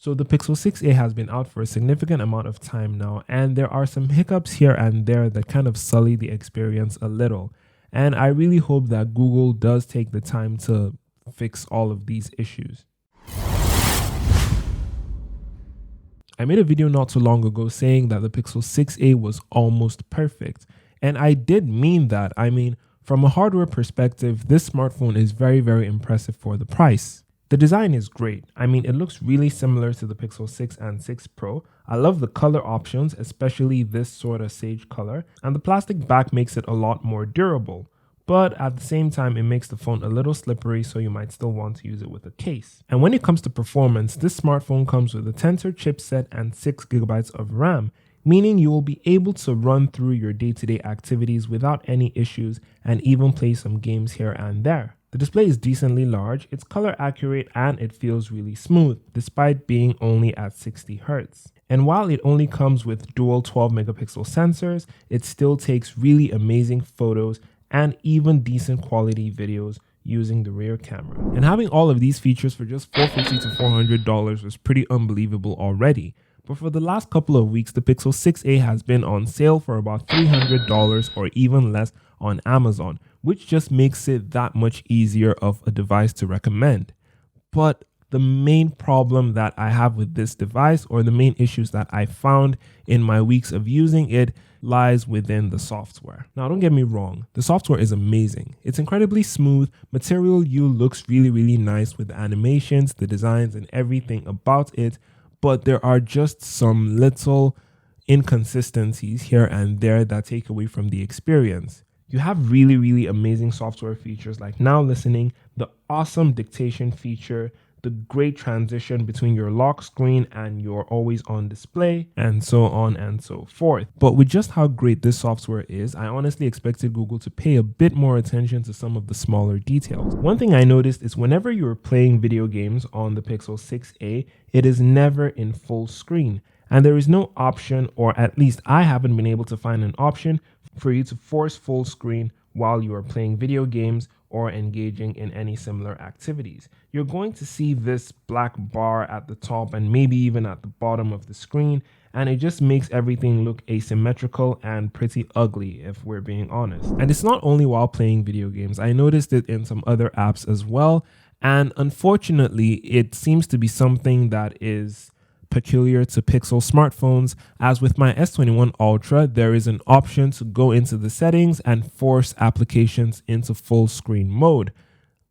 So the Pixel 6a has been out for a significant amount of time now, and there are some hiccups here and there that kind of sully the experience a little. And I really hope that Google does take the time to fix all of these issues. I made a video not too long ago saying that the Pixel 6a was almost perfect. And I did mean that. I mean, from a hardware perspective, this smartphone is very, very impressive for the price. The design is great. I mean, it looks really similar to the Pixel 6 and 6 Pro. I love the color options, especially this sort of sage color, and the plastic back makes it a lot more durable. But at the same time, it makes the phone a little slippery, so you might still want to use it with a case. And when it comes to performance, this smartphone comes with a Tensor chipset and 6GB of RAM, meaning you will be able to run through your day-to-day activities without any issues and even play some games here and there. The display is decently large, it's color accurate, and it feels really smooth, despite being only at 60Hz. And while it only comes with dual 12-megapixel sensors, it still takes really amazing photos and even decent quality videos using the rear camera. And having all of these features for just $450 to $400 was pretty unbelievable already. But for the last couple of weeks, the Pixel 6a has been on sale for about $300 or even less on Amazon, which just makes it that much easier of a device to recommend. But the main problem that I have with this device, or the main issues that I found in my weeks of using it, lies within the software. Now, don't get me wrong, the software is amazing. It's incredibly smooth. Material You looks really, really nice with the animations, the designs, and everything about it. But there are just some little inconsistencies here and there that take away from the experience. You have really, really amazing software features like Now Listening, the awesome dictation feature, the great transition between your lock screen and your always on display, and so on and so forth. But with just how great this software is, I honestly expected Google to pay a bit more attention to some of the smaller details. One thing I noticed is whenever you're playing video games on the Pixel 6a, it is never in full screen. And there is no option, or at least I haven't been able to find an option for you to force full screen while you are playing video games or engaging in any similar activities. You're going to see this black bar at the top and maybe even at the bottom of the screen, and it just makes everything look asymmetrical and pretty ugly, if we're being honest. And it's not only while playing video games. I noticed it in some other apps as well, and unfortunately, it seems to be something that is peculiar to Pixel smartphones. As with my S21 Ultra, there is an option to go into the settings and force applications into full screen mode.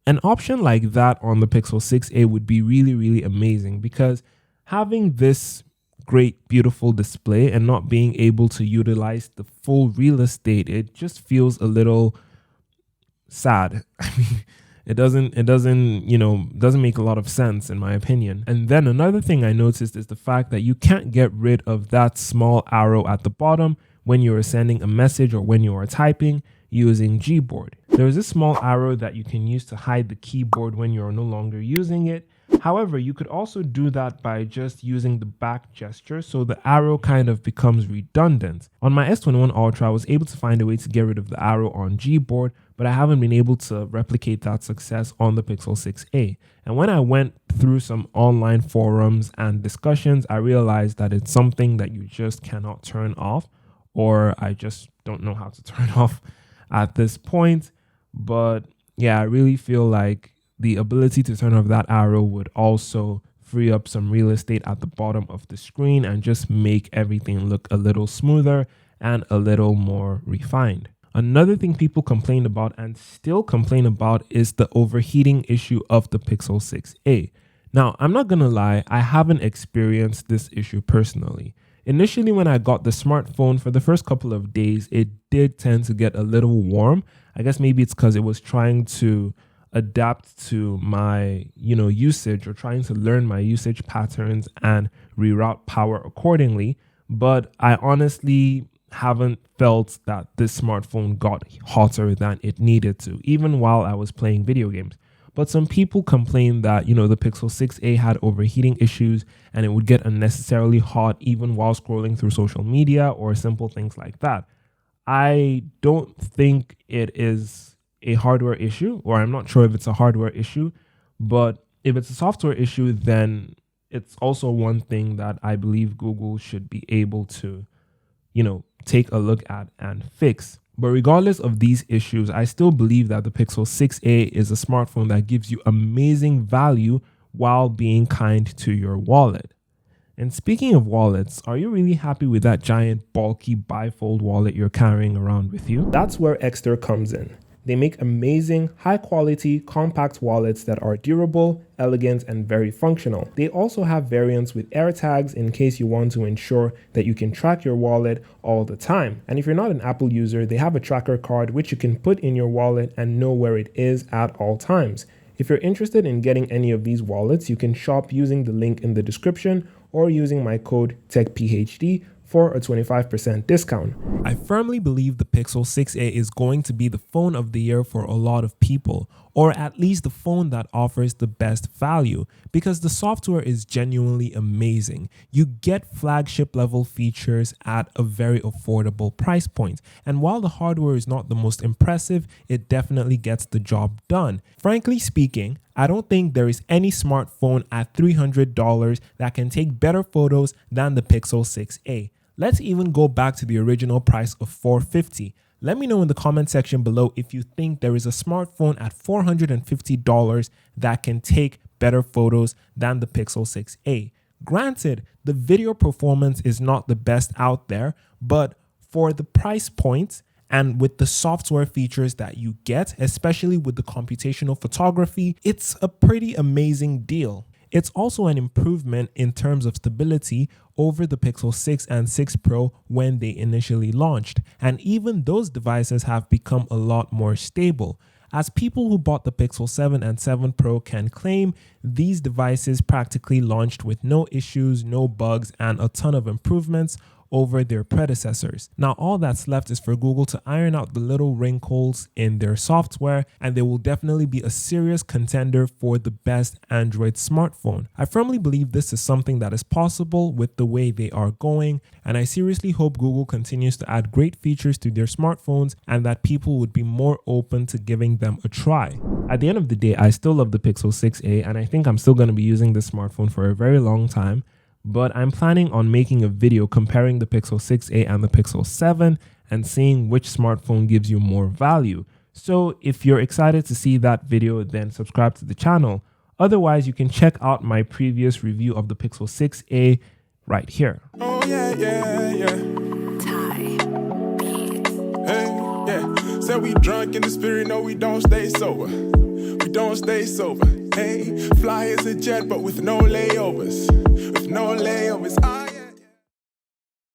An option like that on the Pixel 6a would be really, really amazing, because having this great, beautiful display and not being able to utilize the full real estate, it just feels a little sad. I mean, it doesn't make a lot of sense in my opinion. And then another thing I noticed is the fact that you can't get rid of that small arrow at the bottom when you're sending a message or when you are typing using Gboard. There is a small arrow that you can use to hide the keyboard when you're no longer using it. However, you could also do that by just using the back gesture, so the arrow kind of becomes redundant. On my S21 Ultra, I was able to find a way to get rid of the arrow on Gboard, but I haven't been able to replicate that success on the Pixel 6a. And when I went through some online forums and discussions, I realized that it's something that you just cannot turn off, or I just don't know how to turn off at this point. But yeah, I really feel like the ability to turn off that arrow would also free up some real estate at the bottom of the screen and just make everything look a little smoother and a little more refined. Another thing people complain about and still complain about is the overheating issue of the Pixel 6a. Now, I'm not gonna lie, I haven't experienced this issue personally. Initially, when I got the smartphone, for the first couple of days, it did tend to get a little warm. I guess maybe it's because it was trying to adapt to my usage, or trying to learn my usage patterns and reroute power accordingly. But I honestly haven't felt that this smartphone got hotter than it needed to, even while I was playing video games. But some people complain that, the Pixel 6a had overheating issues and it would get unnecessarily hot even while scrolling through social media or simple things like that. I don't think it is a hardware issue, or I'm not sure if it's a hardware issue, but if it's a software issue, then it's also one thing that I believe Google should be able to, take a look at and fix. But regardless of these issues, I still believe that the Pixel 6a is a smartphone that gives you amazing value while being kind to your wallet. And speaking of wallets, are you really happy with that giant, bulky, bifold wallet you're carrying around with you? That's where Exter comes in. They make amazing, high-quality, compact wallets that are durable, elegant, and very functional. They also have variants with AirTags in case you want to ensure that you can track your wallet all the time. And if you're not an Apple user, they have a tracker card which you can put in your wallet and know where it is at all times. If you're interested in getting any of these wallets, you can shop using the link in the description or using my code TechPHD for a 25% discount. I firmly believe the Pixel 6a is going to be the phone of the year for a lot of people, or at least the phone that offers the best value, because the software is genuinely amazing. You get flagship level features at a very affordable price point, and while the hardware is not the most impressive, it definitely gets the job done. Frankly speaking, I don't think there is any smartphone at $300 that can take better photos than the Pixel 6a. Let's even go back to the original price of $450. Let me know in the comment section below if you think there is a smartphone at $450 that can take better photos than the Pixel 6a. Granted, the video performance is not the best out there, but for the price point and with the software features that you get, especially with the computational photography, it's a pretty amazing deal. It's also an improvement in terms of stability over the Pixel 6 and 6 Pro when they initially launched, and even those devices have become a lot more stable. As people who bought the Pixel 7 and 7 Pro can claim, these devices practically launched with no issues, no bugs, and a ton of improvements over their predecessors. Now all that's left is for Google to iron out the little wrinkles in their software, and they will definitely be a serious contender for the best Android smartphone. I firmly believe this is something that is possible with the way they are going, and I seriously hope Google continues to add great features to their smartphones and that people would be more open to giving them a try. At the end of the day, I still love the Pixel 6a, and I think I'm still going to be using this smartphone for a very long time. But I'm planning on making a video comparing the Pixel 6a and the Pixel 7 and seeing which smartphone gives you more value. So if you're excited to see that video, then subscribe to the channel. Otherwise, you can check out my previous review of the Pixel 6a right here. Oh yeah. Hey, yeah. Said we drunk in the spirit, no, we don't stay sober. We don't stay sober. Hey, fly as a jet, but with no layovers. With no layovers.